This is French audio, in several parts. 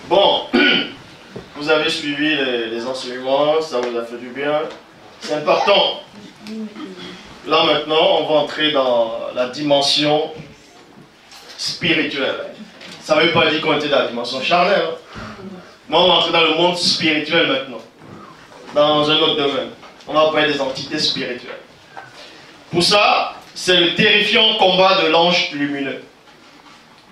Bon, vous avez suivi les enseignements, ça vous a fait du bien. C'est important. Là maintenant, on va entrer dans la dimension spirituelle. Ça ne veut pas dire qu'on était dans la dimension charnelle. Mais on va entrer dans le monde spirituel maintenant. Dans un autre domaine. On va parler des entités spirituelles. Pour ça, c'est le terrifiant combat de l'ange lumineux.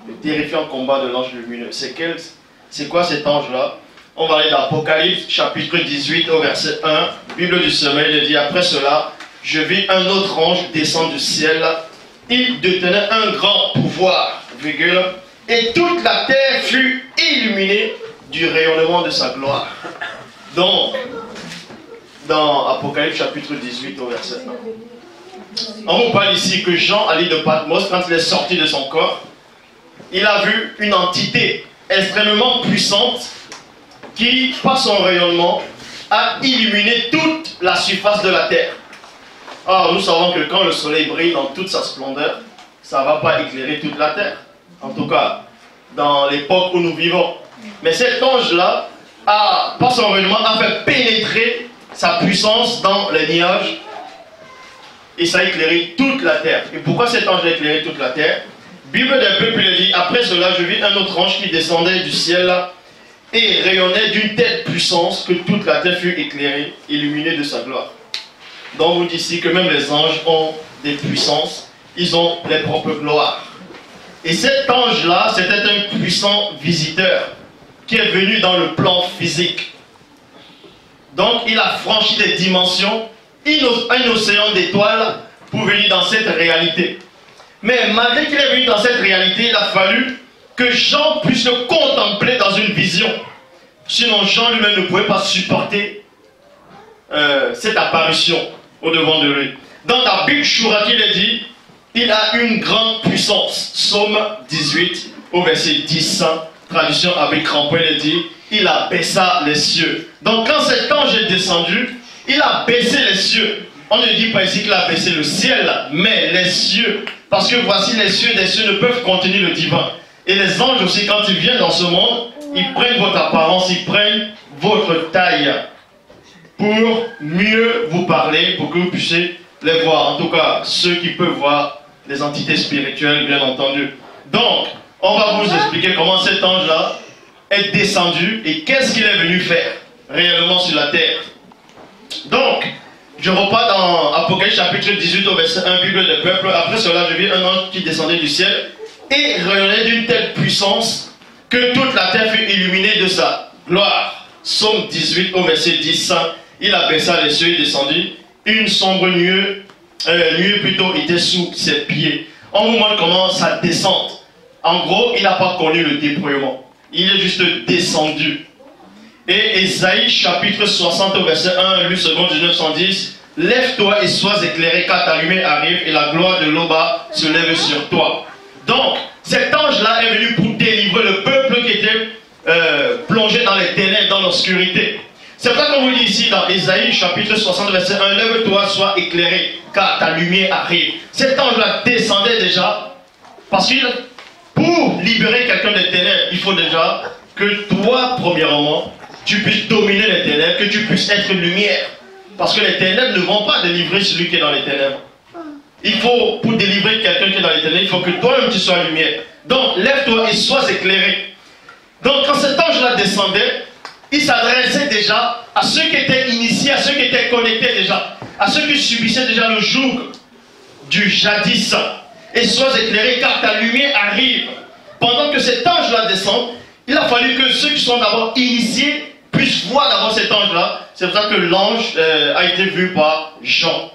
Le terrifiant combat de l'ange lumineux. C'est quoi cet ange-là? On va aller dans Apocalypse, chapitre 18, au verset 1. Bible du sommeil, il dit: après cela, je vis un autre ange descendre du ciel. Il détenait un grand pouvoir, virgule, et toute la terre fut illuminée du rayonnement de sa gloire. Donc, dans Apocalypse, chapitre 18, au verset 1. On vous parle ici que Jean, à l'île de Patmos, quand il est sorti de son corps, il a vu une entité extrêmement puissante qui, par son rayonnement, a illuminé toute la surface de la terre. Or, nous savons que quand le soleil brille dans toute sa splendeur, ça ne va pas éclairer toute la terre. En tout cas, dans l'époque où nous vivons. Mais cet ange-là, par son rayonnement, a fait pénétrer sa puissance dans les nuages. Et ça a éclairé toute la terre. Et pourquoi cet ange a éclairé toute la terre? Bible des peuples dit: après cela, je vis un autre ange qui descendait du ciel et rayonnait d'une telle puissance que toute la terre fut éclairée, illuminée de sa gloire. Donc vous dites ici que même les anges ont des puissances, ils ont leur propre gloire. Et cet ange-là, c'était un puissant visiteur qui est venu dans le plan physique. Donc il a franchi des dimensions, un océan d'étoiles pour venir dans cette réalité. Mais malgré qu'il est venu dans cette réalité, il a fallu que Jean puisse le contempler dans une vision. Sinon Jean lui-même ne pouvait pas supporter cette apparition au devant de lui. Dans la Bible Shura, il est dit: il a une grande puissance. Psaume 18 au verset 10, traduction avec crampon, il est dit: il a baissé les cieux. Donc quand cet ange est descendu, il a baissé les cieux. On ne dit pas ici qu'il a baissé le ciel, mais les cieux. Parce que voici, les cieux des cieux ne peuvent contenir le divin. Et les anges aussi, quand ils viennent dans ce monde, ils prennent votre apparence, ils prennent votre taille pour mieux vous parler, pour que vous puissiez les voir. En tout cas, ceux qui peuvent voir les entités spirituelles, bien entendu. Donc, on va vous expliquer comment cet ange-là est descendu et qu'est-ce qu'il est venu faire réellement sur la terre. Donc, je repars dans Apocalypse chapitre 18 au verset 1, Bible des peuples. Après cela, je vis un ange qui descendait du ciel et rayonnait d'une telle puissance que toute la terre fut illuminée de sa gloire. Psaume 18 au verset 10. Il abaissa les cieux et descendit. Une sombre nuée plutôt était sous ses pieds. On vous montre comment ça descend. En gros, il n'a pas connu le déploiement. Il est juste descendu. Et Ésaïe chapitre 60 au verset 1, lu second 1910: lève-toi et sois éclairé car ta lumière arrive et la gloire de l'Oba se lève sur toi. Donc, cet ange-là est venu pour délivrer le peuple qui était plongé dans les ténèbres, dans l'obscurité. C'est ça qu'on vous dit ici dans Ésaïe chapitre 60 verset 1, lève-toi, sois éclairé car ta lumière arrive. Cet ange-là descendait déjà parce que pour libérer quelqu'un des ténèbres, il faut déjà que toi, premièrement, tu puisses dominer les ténèbres, que tu puisses être lumière. Parce que les ténèbres ne vont pas délivrer celui qui est dans les ténèbres. Il faut, pour délivrer quelqu'un qui est dans les ténèbres, il faut que toi-même tu sois lumière. Donc, lève-toi et sois éclairé. Donc, quand cet ange-là descendait, il s'adressait déjà à ceux qui étaient initiés, à ceux qui étaient connectés déjà, à ceux qui subissaient déjà le joug du jadis. Et sois éclairé car ta lumière arrive. Pendant que cet ange-là descend, il a fallu que ceux qui sont d'abord initiés puissent voir d'abord cet ange-là. C'est pour ça que l'ange a été vu par Jean.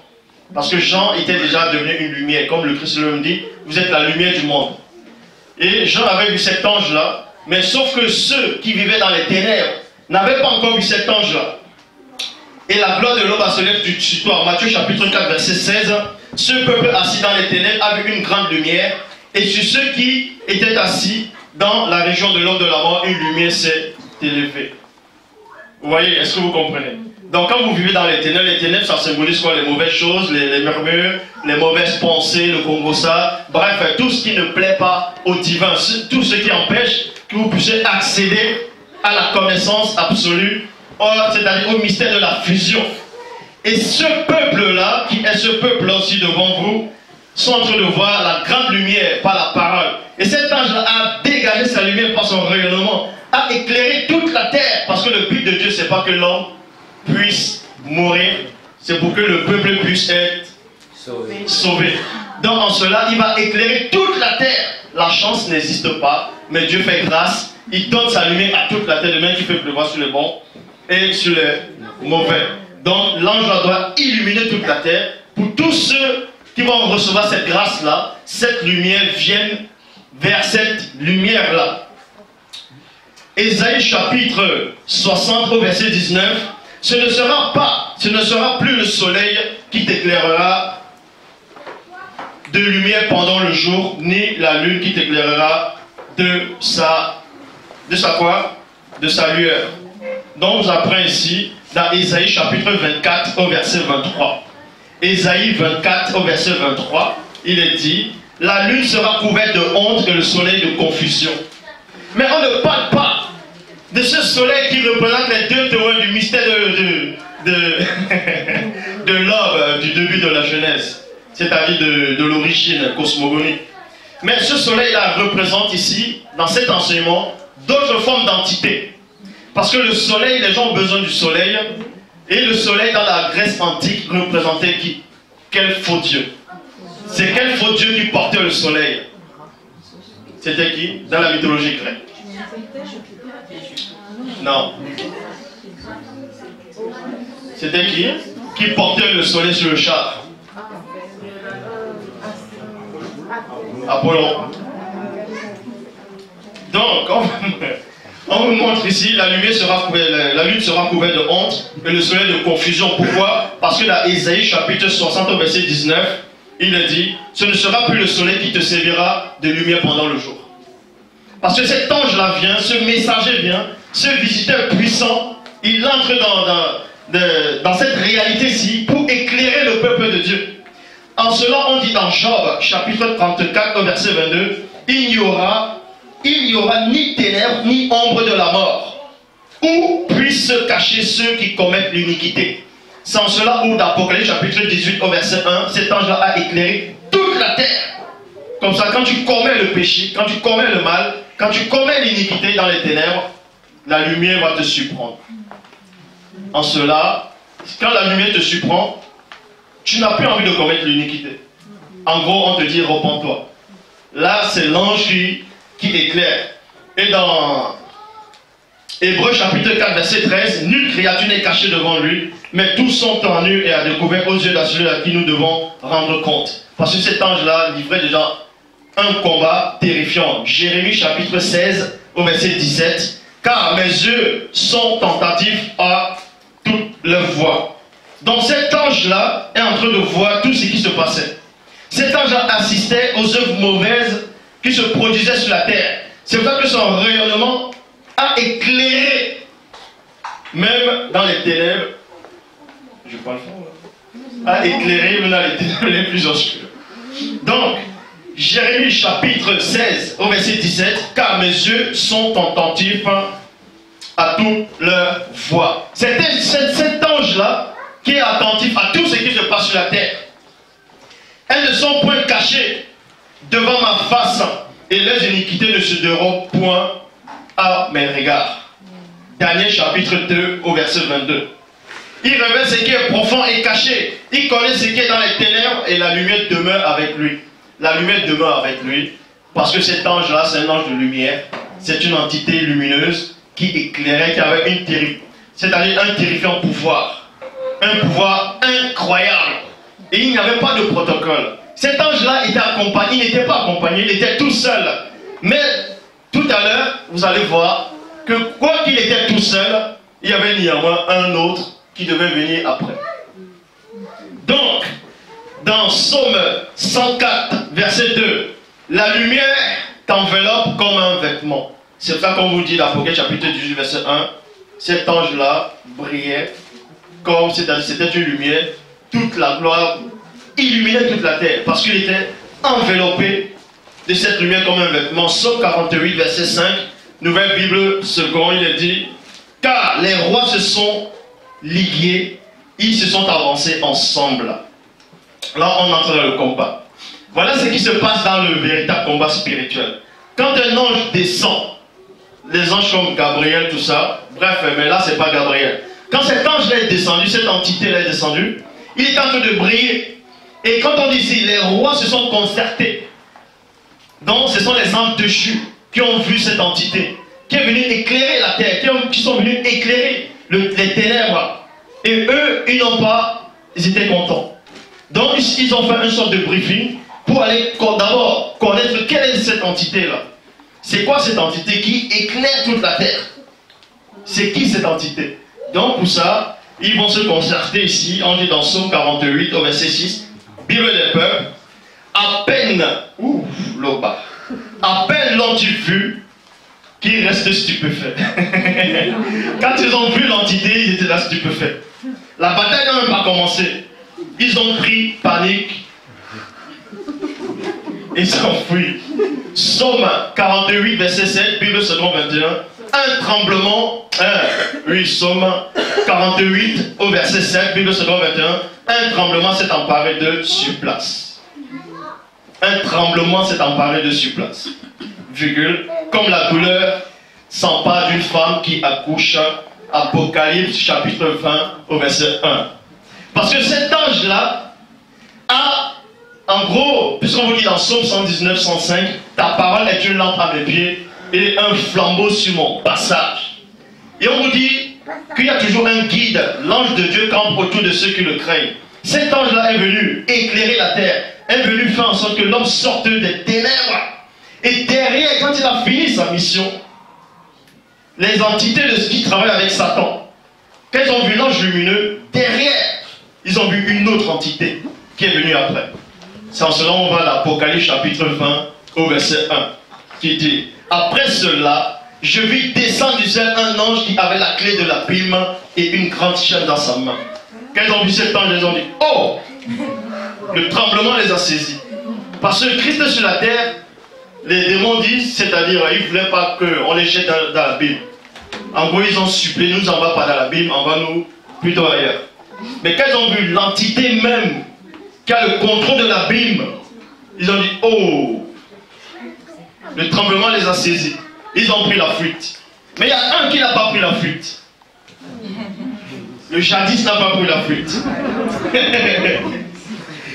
Parce que Jean était déjà devenu une lumière. Comme le Christ lui dit, vous êtes la lumière du monde. Et Jean avait vu cet ange-là. Mais sauf que ceux qui vivaient dans les ténèbres n'avaient pas encore vu cet ange-là. Et la gloire de l'homme se lève sur toi. Matthieu chapitre 4 verset 16. Ce peuple assis dans les ténèbres avait une grande lumière. Et sur ceux qui étaient assis dans la région de l'homme de la mort, une lumière s'est élevée. Vous voyez, est-ce que vous comprenez? Donc quand vous vivez dans les ténèbres, ça symbolise quoi? Les mauvaises choses, les murmures, les mauvaises pensées, le congossa, bref, tout ce qui ne plaît pas au divin, tout ce qui empêche que vous puissiez accéder à la connaissance absolue, c'est-à-dire au mystère de la fusion. Et ce peuple-là, qui est ce peuple-là aussi devant vous, sont en train de voir la grande lumière par la parole. Et cet ange-là a dégagé sa lumière par son rayonnement, a éclairé toute la terre. Parce que le but de Dieu, c'est pas que l'homme puisse mourir, c'est pour que le peuple puisse être sauvé. Donc en cela, il va éclairer toute la terre. La chance n'existe pas, mais Dieu fait grâce. Il donne sa lumière à toute la terre, de même qu'il fait pleuvoir sur les bons et sur les mauvais. Donc l'ange doit illuminer toute la terre pour tous ceux qui vont recevoir cette grâce-là. Cette lumière vienne vers cette lumière-là. Ésaïe chapitre 60 au verset 19. Ce ne sera plus le soleil qui t'éclairera de lumière pendant le jour, ni la lune qui t'éclairera de sa lueur. Donc on apprend ici dans Ésaïe chapitre 24 au verset 23. Ésaïe 24 au verset 23, il est dit, la lune sera couverte de honte et le soleil de confusion. Mais on ne parle pas de ce soleil qui représente les deux témoins du mystère de l'homme, du début de la Genèse, c'est-à-dire de l'origine cosmogonique. Mais ce soleil-là représente ici, dans cet enseignement, d'autres formes d'entités. Parce que le soleil, les gens ont besoin du soleil, et le soleil dans la Grèce antique représentait qui? Quel faux Dieu? C'est quel faux Dieu qui portait le soleil? C'était qui? Dans la mythologie grecque. Non. C'était qui portait le soleil sur le char? Apollon. Donc, on vous montre ici, la lune sera couverte de honte et le soleil de confusion. Pourquoi? Parce que dans Ésaïe chapitre 60 au verset 19, il est dit, ce ne sera plus le soleil qui te servira de lumière pendant le jour. Parce que cet ange-là vient, ce messager vient, ce visiteur puissant, il entre dans cette réalité-ci pour éclairer le peuple de Dieu. En cela, on dit dans Job, chapitre 34, au verset 22, il n'y aura ni ténèbres, ni ombre de la mort, où puissent se cacher ceux qui commettent l'iniquité. C'est en cela où, dans Apocalypse, chapitre 18, au verset 1, cet ange-là a éclairé toute la terre. Comme ça, quand tu commets le péché, quand tu commets le mal, quand tu commets l'iniquité dans les ténèbres, la lumière va te surprendre. En cela, quand la lumière te surprend, tu n'as plus envie de commettre l'iniquité. En gros, on te dit, repens-toi. Là, c'est l'ange qui éclaire. Et dans Hébreux chapitre 4, verset 13, nulle créature n'est cachée devant lui, mais tous sont en nu et à découvert aux yeux de celui à qui nous devons rendre compte. Parce que cet ange-là livrait déjà un combat terrifiant. Jérémie chapitre 16, au verset 17, car mes yeux sont tentatifs à toute leur voix. Donc cet ange-là est en train de voir tout ce qui se passait. Cet ange assistait aux œuvres mauvaises qui se produisaient sur la terre. C'est pour ça que son rayonnement a éclairé, même dans les ténèbres, je parle fort, a éclairé même dans les ténèbres les plus obscures. Donc, Jérémie chapitre 16 au verset 17, car mes yeux sont attentifs à toute leur voix. C'est cet ange-là qui est attentif à tout ce qui se passe sur la terre. Elles ne sont point cachées devant ma face, et leurs iniquités ne se dérobent point à mes regards. Daniel chapitre 2 au verset 22. Il révèle ce qui est profond et caché. Il connaît ce qui est dans les ténèbres et la lumière demeure avec lui. La lumière demeure avec lui parce que cet ange-là, c'est un ange de lumière. C'est une entité lumineuse qui éclairait, qui avait c'est-à-dire un terrifiant pouvoir. Un pouvoir incroyable. Et il n'y avait pas de protocole. Cet ange-là était accompagné, il n'était pas accompagné, il était tout seul. Mais tout à l'heure, vous allez voir que quoi qu'il était tout seul, il y avait néanmoins un autre qui devait venir après. Donc, dans Psaume 104, verset 2, la lumière t'enveloppe comme un vêtement. C'est ça qu'on vous dit dans Apocalypse chapitre 18, verset 1. Cet ange-là brillait comme c'était une lumière, toute la gloire illuminait toute la terre parce qu'il était enveloppé de cette lumière comme un vêtement. Psaume 48, verset 5. Nouvelle Bible seconde, il est dit, car les rois se sont ligués, ils se sont avancés ensemble. Là, on entre dans le combat. Voilà ce qui se passe dans le véritable combat spirituel. Quand un ange descend, les anges comme Gabriel, tout ça, bref, mais là, c'est pas Gabriel. Quand cet ange-là est descendu, cette entité-là est descendue, il est en train de briller. Et quand on dit ici, les rois se sont concertés. Donc, ce sont les anges déchus qui ont vu cette entité, qui est venue éclairer la terre, qui sont venus éclairer les ténèbres. Et eux, ils n'ont pas, ils étaient contents. Donc, ils ont fait une sorte de briefing pour aller d'abord connaître quelle est cette entité-là. C'est quoi cette entité qui éclaire toute la terre? C'est qui cette entité? Donc, pour ça, ils vont se concerter ici. On dit dans Psaume 48, au verset 6, Bible des peuples, à peine, à peine l'ont-ils vu qu'ils restent stupéfaits. Quand ils ont vu l'entité, ils étaient là stupéfaits. La bataille n'a même pas commencé. Ils ont pris panique. Ils s'enfuient. Psaume 48, verset 7, Bible seconde 21. Un tremblement, Psaume 48, au verset 7, Bible seconde 21. Un tremblement s'est emparé de sur place. Un tremblement s'est emparé de sur place. Virgule, comme la douleur s'empare d'une femme qui accouche. Apocalypse chapitre 20 au verset 1. Parce que cet ange-là a, en gros, puisqu'on vous dit dans Psaume 119, 105, ta parole est une lampe à mes pieds et un flambeau sur mon passage. Et on vous dit qu'il y a toujours un guide, l'ange de Dieu campe autour de ceux qui le craignent. Cet ange-là est venu éclairer la terre, est venu faire en sorte que l'homme sorte des ténèbres. Et derrière, quand il a fini sa mission, les entités qui travaillent avec Satan, quand ils ont vu l'ange lumineux, derrière, ils ont vu une autre entité qui est venue après. C'est en cela on va à l'Apocalypse chapitre 20 au verset 1 qui dit, après cela, je vis descendre du ciel un ange qui avait la clé de l'abîme et une grande chaîne dans sa main. Quand ils ont vu cet ange, ils ont dit, oh! Le tremblement les a saisis. Parce que Christ est sur la terre, les démons disent, c'est-à-dire, ils ne voulaient pas qu'on les jette dans l'abîme. En gros, ils ont supplié, nous on va pas dans l'abîme, on va nous plutôt ailleurs. Mais quand ils ont vu l'entité même qui a le contrôle de l'abîme, ils ont dit, oh! Le tremblement les a saisis. Ils ont pris la fuite. Mais il y a un qui n'a pas pris la fuite. Le jadis n'a pas pris la fuite.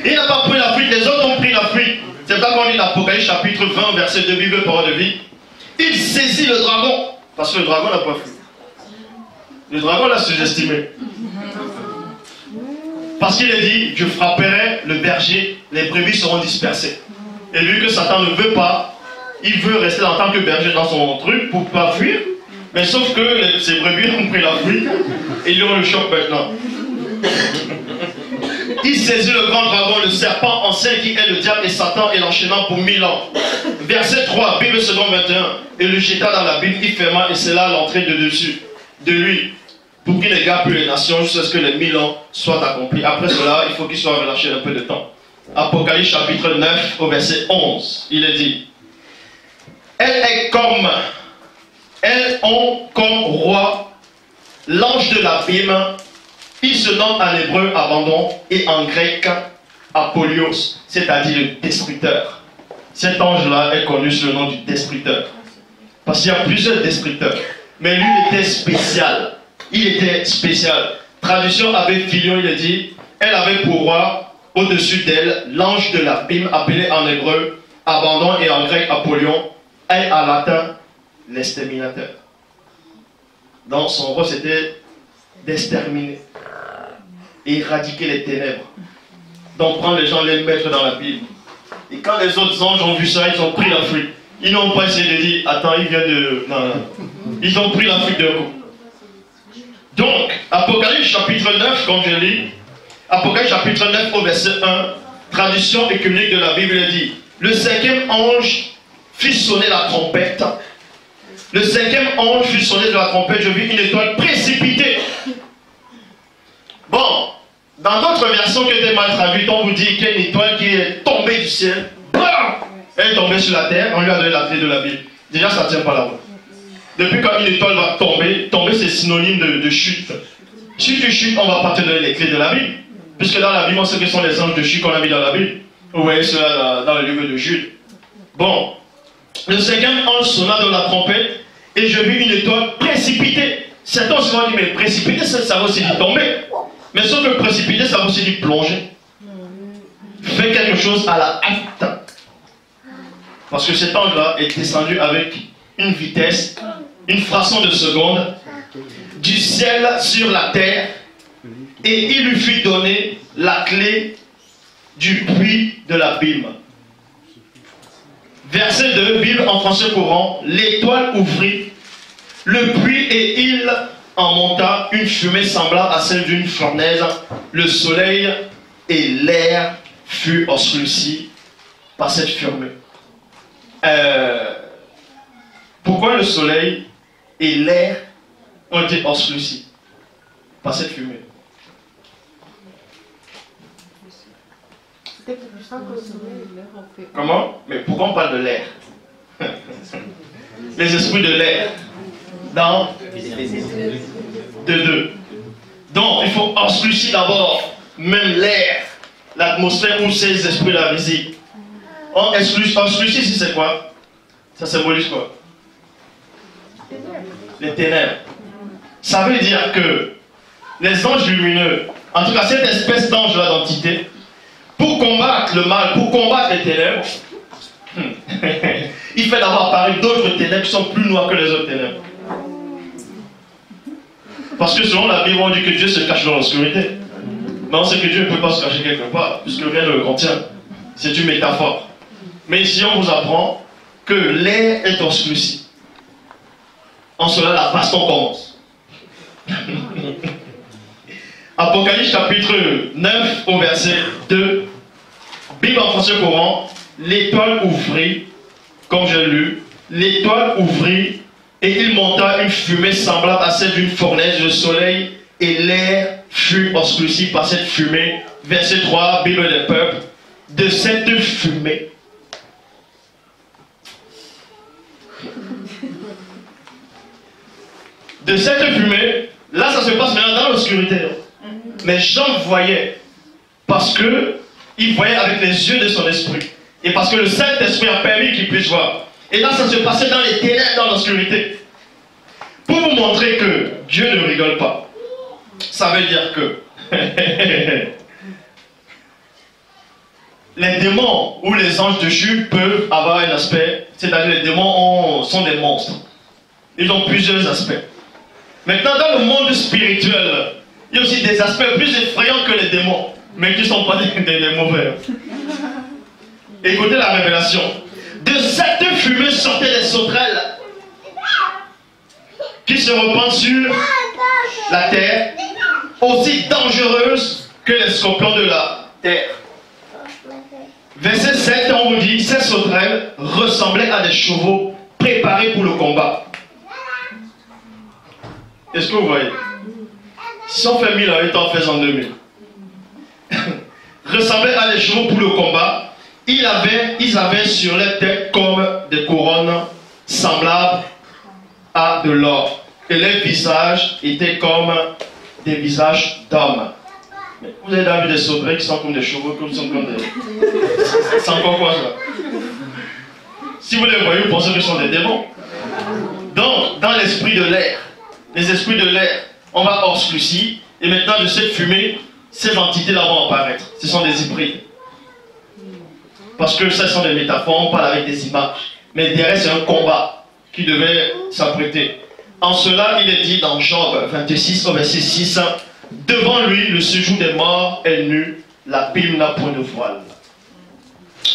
Il n'a pas pris la fuite, les autres ont pris la fuite. C'est là qu'on lit l'Apocalypse chapitre 20, verset 2, Bible, parole de vie. Il saisit le dragon. Parce que le dragon n'a pas fui. Le dragon l'a sous-estimé. Parce qu'il a dit, je frapperai le berger, les brebis seront dispersées. Et vu que Satan ne veut pas, il veut rester en tant que berger dans son truc pour ne pas fuir. Mais sauf que ces brebis ont pris la fuite et ils ont le choc maintenant. Il saisit le grand dragon, le serpent ancien qui est le diable et Satan et l'enchaînant pour 1000 ans. Verset 3, Bible seconde 21. Et le jeta dans l'abîme, il ferma et c'est là l'entrée de dessus, de lui, pour qu'il n'égare plus les nations jusqu'à ce que les 1000 ans soient accomplis. Après cela, il faut qu'il soit relâché un peu de temps. Apocalypse chapitre 9 au verset 11, il est dit, elles ont comme roi l'ange de l'abîme. Il se nomme en hébreu abandon et en grec Apollyon, c'est-à-dire le destructeur. Cet ange-là est connu sous le nom du destructeur. Parce qu'il y a plusieurs destructeurs. Mais lui, il était spécial. Il était spécial. Traduction avec Philion, il est dit, elle avait pour roi, au-dessus d'elle, l'ange de l'abîme, appelé en hébreu abandon et en grec Apollyon, et en latin l'exterminateur. Donc son rôle c'était d'exterminer, éradiquer les ténèbres. Donc prendre les gens, les mettre dans la Bible. Et quand les autres anges ont vu ça, ils ont pris la fuite. Ils n'ont pas essayé de dire, attends, il vient de... Non, non. Ils ont pris la fuite d'un coup. Donc, Apocalypse chapitre 9, comme je lis, Apocalypse chapitre 9 au verset 1, traduction écuménique de la Bible dit, le cinquième ange fit sonner la trompette. Le cinquième ange fit sonner de la trompette, je vis une étoile précipitée. Bon, dans d'autres versions qui étaient mal traduites, on vous dit qu'il y a une étoile qui est tombée du ciel. Elle est tombée sur la terre, on lui a donné la clé de la Bible. Déjà, ça ne tient pas la route. Depuis quand une étoile va tomber, tomber c'est synonyme de chute. Si tu chutes, on ne va pas te donner les clés de la Bible. Puisque dans la Bible, on sait que ce sont les anges de chute qu'on a mis dans la Bible. Vous voyez cela dans le livre de Jude. Bon. Le cinquième ange sonna dans la trompette et je vis une étoile précipitée. Certains se vont dire, mais précipiter, ça va aussi dire tomber. Mais sauf que précipiter, ça va aussi dire plonger. Fais quelque chose à la hâte. Parce que cet ange-là est descendu avec une vitesse, une fraction de seconde, du ciel sur la terre, et il lui fit donner la clé du puits de l'abîme. Verset 2, Bible en français courant, l'étoile ouvrit le puits et il en monta une fumée semblable à celle d'une fournaise. Le soleil et l'air furent obscurcis par cette fumée. Pourquoi le soleil et l'air ont été obscurcis par cette fumée? Comment? Mais pourquoi on parle de l'air? Les esprits de l'air. Dans 2. Donc, il faut obscurcir d'abord même l'air, l'atmosphère où ces esprits-là résident. On obscurcit ici, c'est quoi? Ça symbolise quoi? Les ténèbres. Ça veut dire que les anges lumineux, en tout cas cette espèce d'ange-là d'entité, pour combattre le mal, pour combattre les ténèbres, il fait d'abord apparaître d'autres ténèbres qui sont plus noires que les autres ténèbres. Parce que selon la Bible, on dit que Dieu se cache dans l'obscurité. Mais on sait que Dieu ne peut pas se cacher quelque part, puisque rien ne le contient. C'est une métaphore. Mais ici, on vous apprend que l'air est obscurci. En cela, la baston commence. Apocalypse chapitre 9 au verset 2. Bible en français courant, l'étoile ouvrit, comme j'ai lu, l'étoile ouvrit et il monta une fumée semblable à celle d'une fournaise. Le soleil et l'air furent obscurcis par cette fumée. Verset 3, Bible des peuples. De cette fumée, là ça se passe maintenant dans l'obscurité. Mais Jean voyait, parce que il voyait avec les yeux de son esprit. Et parce que le Saint-Esprit a permis qu'il puisse voir. Et là, ça se passait dans les ténèbres, dans l'obscurité. Pour vous montrer que Dieu ne rigole pas. Ça veut dire que les démons ou les anges de Jude peuvent avoir un aspect, c'est-à-dire les démons sont des monstres. Ils ont plusieurs aspects. Maintenant, dans le monde spirituel, il y a aussi des aspects plus effrayants que les démons, mais qui ne sont pas des mauvais. Écoutez la révélation. De cette fumée sortaient des sauterelles qui se répandent sur la terre, aussi dangereuses que les scorpions de la terre. Verset 7, on vous dit, ces sauterelles ressemblaient à des chevaux préparés pour le combat. Est-ce que vous voyez? Si on fait 1000 ans, on fait en 2000. Ressemblaient à des chevaux pour le combat. Ils avaient sur les têtes comme des couronnes semblables à de l'or. Et les visages étaient comme des visages d'hommes. Vous avez déjà vu des sauterelles qui sont comme des chevaux, qui sont comme des... C'est encore quoi ça? Si vous les voyez, vous pensez que ce sont des démons. Donc, dans l'esprit de l'air, les esprits de l'air, on va obscurcir, et maintenant de cette fumée, ces entités-là vont apparaître. Ce sont des hybrides. Parce que ce sont des métaphores, on parle avec des images. Mais derrière, c'est un combat qui devait s'apprêter. En cela, il est dit dans Job 26 au verset 6, devant lui, le séjour des morts est nu, la Bible n'a point de voile.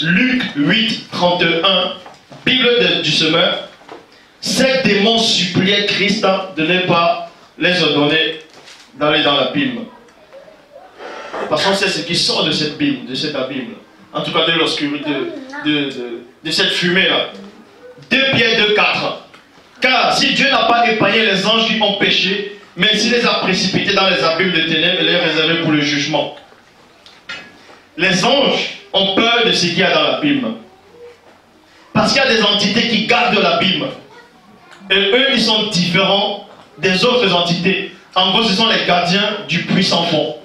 Luc 8, 31, Bible du semeur. Ces démons suppliaient Christ de ne pas les ordonner d'aller dans la Bible. Parce qu'on sait ce qui sort de cette Bible, de cette Bible. En tout cas de l'obscurité, de cette fumée-là. 2 Pierre 2, 4. Car si Dieu n'a pas épargné les anges qui ont péché, mais s'il les a précipités dans les abîmes de ténèbres, il les a réservés pour le jugement. Les anges ont peur de ce qu'il y a dans l'abîme. Parce qu'il y a des entités qui gardent l'abîme. Et eux, ils sont différents des autres entités. En gros, ce sont les gardiens du puissant fond.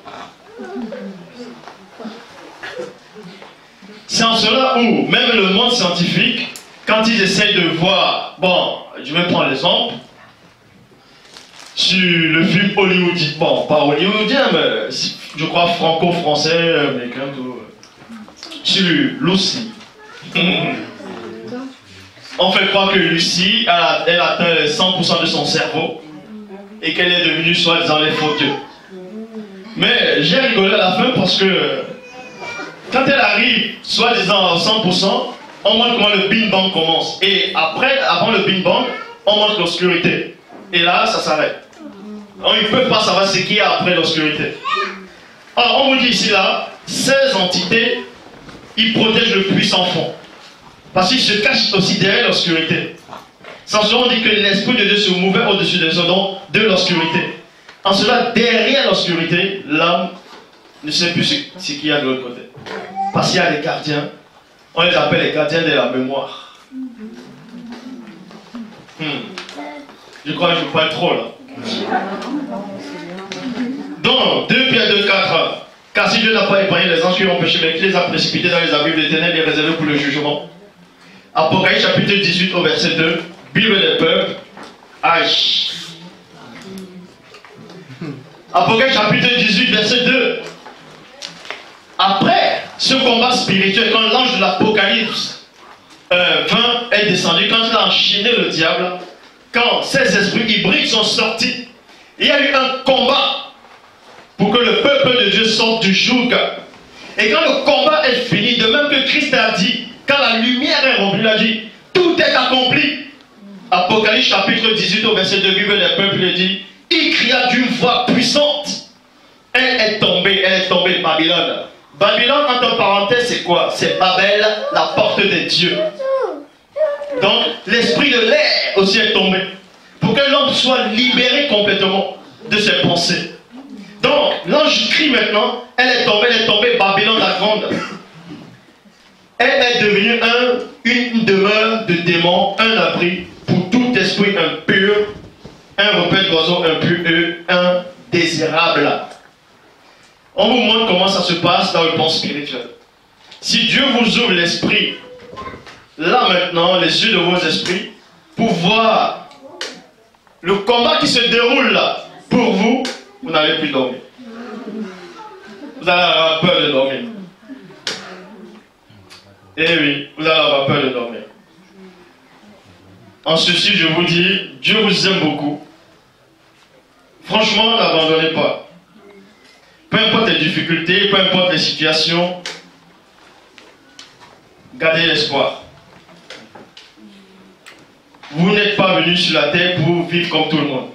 C'est en cela où, même le monde scientifique, quand ils essayent de voir, bon, je vais prendre l'exemple, sur le film hollywoodien, bon, pas hollywoodien, mais je crois franco-français, américain, tout, sur Lucy. On fait croire que Lucie, elle atteint 100% de son cerveau et qu'elle est devenue soi-disant les faux dieux. Mais j'ai rigolé à la fin parce que quand elle arrive soi-disant à 100%, on montre comment le Big Bang commence. Et après, avant le Big Bang, on montre l'obscurité. Et là, ça s'arrête. Ils ne peuvent pas savoir ce qu'il y a après l'obscurité. Alors, on vous dit ici, là, ces entités, ils protègent le puissant fond. Parce qu'ils se cachent aussi derrière l'obscurité. Sans cela, on dit que l'Esprit de Dieu se mouvait au-dessus des hommes de l'obscurité. En cela, derrière l'obscurité, l'âme ne sait plus ce qu'il y a de l'autre côté. Parce qu'il y a des gardiens, on les appelle les gardiens de la mémoire. Je crois que je parle trop là. Donc, 2 Pierre 2, 4. Car si Dieu n'a pas épargné les anges qui ont péché, mais qu'il les a précipités dans les abîmes des ténèbres et réservés pour le jugement. Apocalypse chapitre 18 au verset 2. Bible des peuples. Aïe. Apocalypse chapitre 18 verset 2. Après ce combat spirituel, quand l'ange de l'Apocalypse 20 est descendu, quand il a enchaîné le diable, quand ces esprits hybrides sont sortis, il y a eu un combat pour que le peuple de Dieu sorte du joug. Et quand le combat est fini, de même que Christ a dit, quand la lumière est rompue, il a dit, tout est accompli. Apocalypse chapitre 18 au verset 2, Bible des peuples, il dit, il cria d'une voix puissante. Elle est tombée, Babylone. Babylone, entre parenthèses, c'est quoi? C'est Babel, la porte des dieux. Donc, l'esprit de l'air aussi est tombé. Pour que l'homme soit libéré complètement de ses pensées. Donc, l'ange crie maintenant, elle est tombée, Babylone la grande. Elle est devenue une demeure de démons, un abri pour tout esprit impur, un repère d'oiseaux impur et indésirable. On vous montre comment ça se passe dans le plan spirituel. Si Dieu vous ouvre l'esprit, là maintenant, les yeux de vos esprits, pour voir le combat qui se déroule là, pour vous, vous n'allez plus dormir. Vous allez avoir peur de dormir. Eh oui, vous allez avoir peur de dormir. En ceci, je vous dis, Dieu vous aime beaucoup. Franchement, n'abandonnez pas. Peu importe les difficultés, peu importe les situations, gardez l'espoir. Vous n'êtes pas venu sur la terre pour vivre comme tout le monde.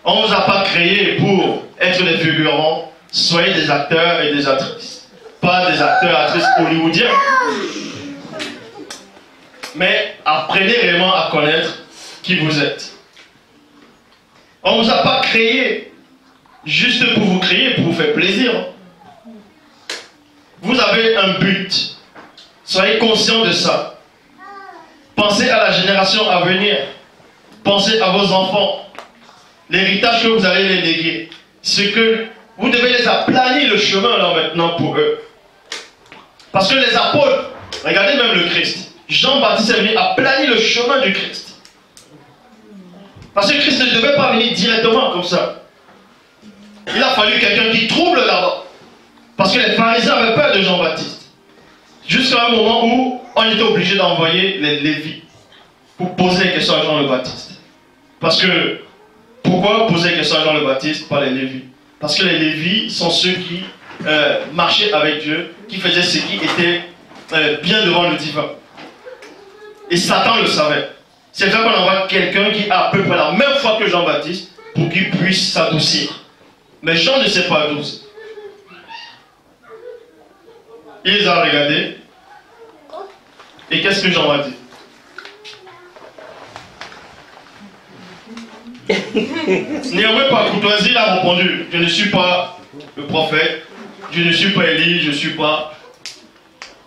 On ne vous a pas créé pour être des figurants. Soyez des acteurs et des actrices. Pas des acteurs et actrices hollywoodiens. Mais apprenez vraiment à connaître qui vous êtes. On ne vous a pas créé juste pour vous créer, pour vous faire plaisir. Vous avez un but. Soyez conscient de ça. Pensez à la génération à venir. Pensez à vos enfants. L'héritage que vous allez les léguer. Ce que vous devez les aplanir le chemin là maintenant pour eux. Parce que les apôtres, regardez même le Christ. Jean-Baptiste est venu aplanir le chemin du Christ. Parce que Christ ne devait pas venir directement comme ça. Il a fallu quelqu'un qui trouble là-bas. Parce que les pharisiens avaient peur de Jean-Baptiste. Jusqu'à un moment où on était obligé d'envoyer les Lévites pour poser les questions à Jean le Baptiste. Parce que, pourquoi poser les questions à Jean le Baptiste, pas les Lévites? Parce que les Lévites sont ceux qui marchaient avec Dieu, qui faisaient ce qui était bien devant le divin. Et Satan le savait. C'est vrai qu'on envoie quelqu'un qui a à peu près la même foi que Jean-Baptiste pour qu'il puisse s'adoucir. Mais Jean ne s'est pas adouci. Il les a regardés. Et qu'est-ce que Jean a dit? Néanmoins, par courtoisie, il a répondu, je ne suis pas le prophète, je ne suis pas Élie, je ne suis pas...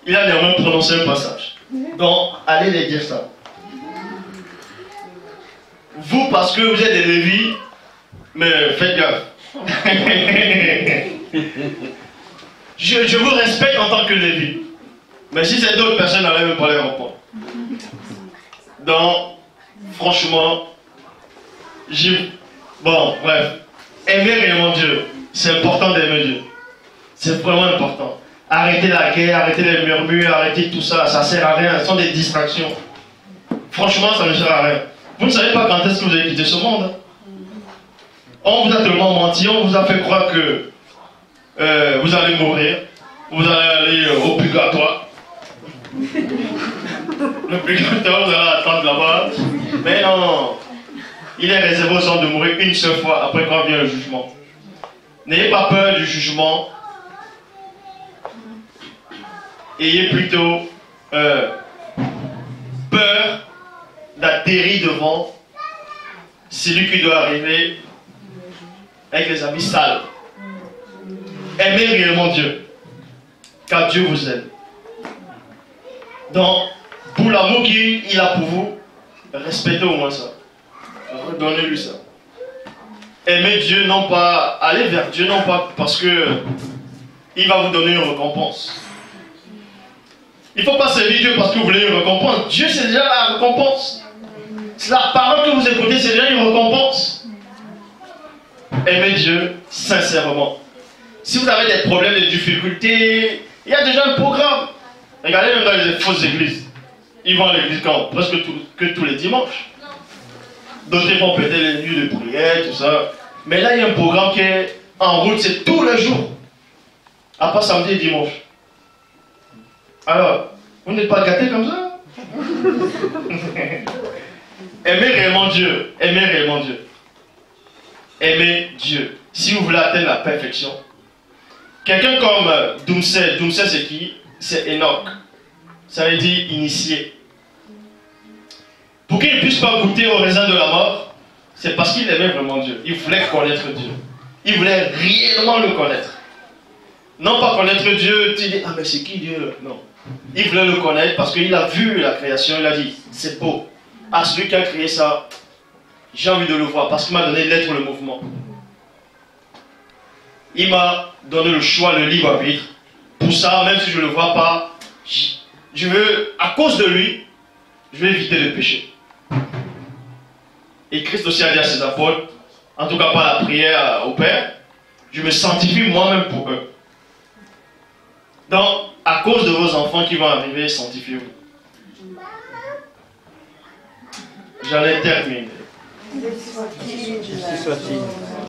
Il a néanmoins prononcé un passage. Donc, allez les dire ça. vous, parce que vous êtes des Lévis, mais faites gaffe. je vous respecte en tant que Lévi. Mais si c'est d'autres personnes, n'allez même pas les répondre. Donc, franchement, bon, bref. Aimer réellement Dieu. C'est important d'aimer Dieu. C'est vraiment important. Arrêtez la guerre, arrêtez les murmures, arrêtez tout ça. Ça ne sert à rien. Ce sont des distractions. Franchement, ça ne sert à rien. Vous ne savez pas quand est-ce que vous allez quitter ce monde. On vous a tellement menti, on vous a fait croire que vous allez mourir. Vous allez aller au purgatoire. Le purgatoire, vous allez attendre là-bas. Mais non. Il est réservé aux gens de mourir une seule fois après quand vient le jugement. N'ayez pas peur du jugement. Ayez plutôt peur d'atterrir devant celui qui doit arriver avec les habits sales. Aimez réellement Dieu, car Dieu vous aime. Donc, pour l'amour qu'il a pour vous, respectez au moins ça. Donnez-lui ça. Aimez Dieu, non pas, allez vers Dieu, non pas parce que il va vous donner une récompense. Il ne faut pas servir Dieu parce que vous voulez une récompense. Dieu, c'est déjà la récompense. C'est la parole que vous écoutez, c'est déjà une récompense. Aimez Dieu sincèrement. Si vous avez des problèmes, des difficultés, il y a déjà un programme. Regardez même dans les fausses églises. Ils vont à l'église presque tous les dimanches. D'autres vont peut-être les nuits de prière, tout ça. Mais là, il y a un programme qui est en route, c'est tous les jours. À part samedi et dimanche. Alors, vous n'êtes pas gâtés comme ça? Aimez réellement Dieu. Aimez réellement Dieu. Aimez Dieu. Si vous voulez atteindre la perfection. Quelqu'un comme Doumsé. Doumsé, c'est qui? C'est Enoch. Ça veut dire initié. Pour qu'il ne puisse pas goûter au raisin de la mort, c'est parce qu'il aimait vraiment Dieu. Il voulait connaître Dieu. Il voulait réellement le connaître. Non pas connaître Dieu, tu dis, ah mais c'est qui Dieu? Non. Il voulait le connaître parce qu'il a vu la création, il a dit, c'est beau. Ah, celui qui a créé ça, j'ai envie de le voir parce qu'il m'a donné l'être, le mouvement. Il m'a donné le choix, le libre arbitre. Pour ça, même si je ne le vois pas, je veux, à cause de lui, je vais éviter le péché. Et Christ aussi a dit à ses apôtres, en tout cas par la prière au Père, je me sanctifie moi-même pour eux. Donc, à cause de vos enfants qui vont arriver, sanctifiez-vous. J'en ai terminé. Soit-il.